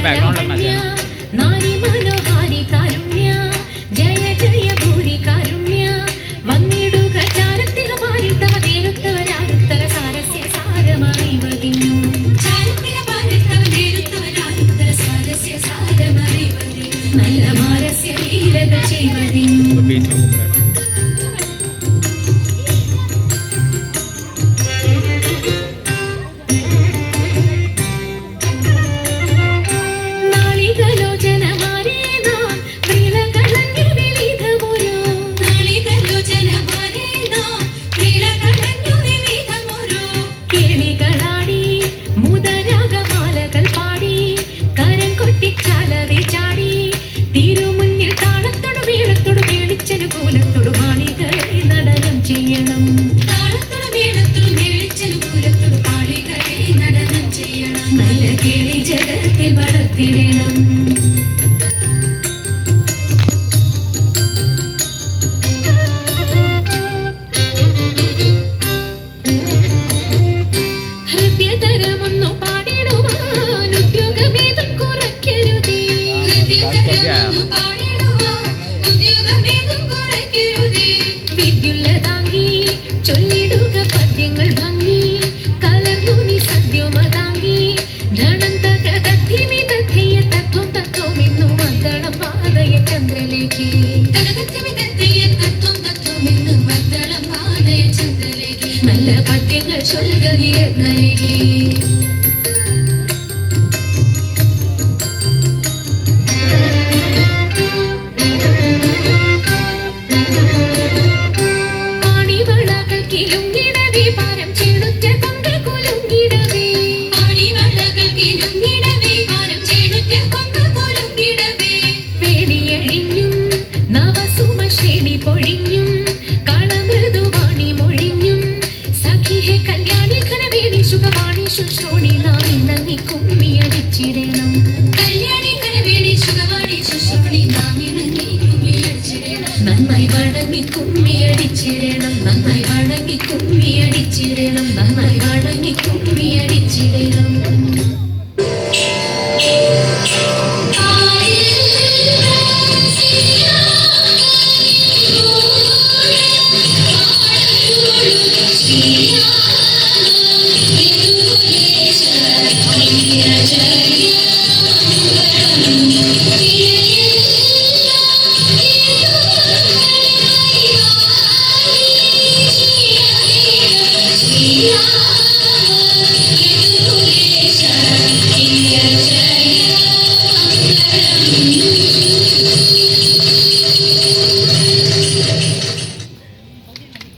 നാരി മനോഹാരി കാരുണ്യ ജയ ജയ ഭൂരി കാരുണ്യ വന്നിടുക ചാരത്തിക പാരിത്തവ നേരുത്തവരാരുത്തര സാരസ്യ സാരമറിവതിന്നു ചാരത്തിക പാരിത്തവ നേരുത്തവരാരുത്തര സാരസ്യ സാരമറിവതിന്നു നല്ല മാരസ്യ ലീലകൾ ചെയ്വതിന്നു ജഗത്തിൽ വളർത്തിടണം ഹൃദയതരമൊന്നു പാടിടുവാൻ ഉദ്യോഗഭേദം കുറയ്ക്കരുതേ വിദ്യുല്ലതാങ്കി ചൊല്ലിടുക പദ്യങ്ങൾ ഭംഗി കലർന്നു നീ സദ്യമതാങ്കി നല്ല പദ്യങ്ങൾ ചൊല്ലുകയെ നൽകി ആണിവളകൾ കിലുങ്ങിടവേ പാരം ചെളുറ്റ കൊണ്ട കുലുങ്ങിടവേ ആണിവളകൾ കിലുങ്ങിടവേ പാരം ചെളുറ്റ കൊണ്ട കുലുങ്ങിടവേ വേണിയഴിഞ്ഞും നവസുമ ശ്രേണി പൊഴിഞ്ഞും കളമൃദുവാണി മൊഴിഞ്ഞും സഖിഹെ കല്യാണി ഘനവേണി സുഖവാണി ശുശ്രോണി നാം ഇന്നീ കുമ്മിയടിച്ചിടണം കല്യാണി ഘനവേണി സുഖവാണി ശുശ്രോണി നാം ഇന്നീ കുമ്മിയടിച്ചിടണം നന്നായി വഴങ്ങി കുമ്മിയടിച്ചിടണം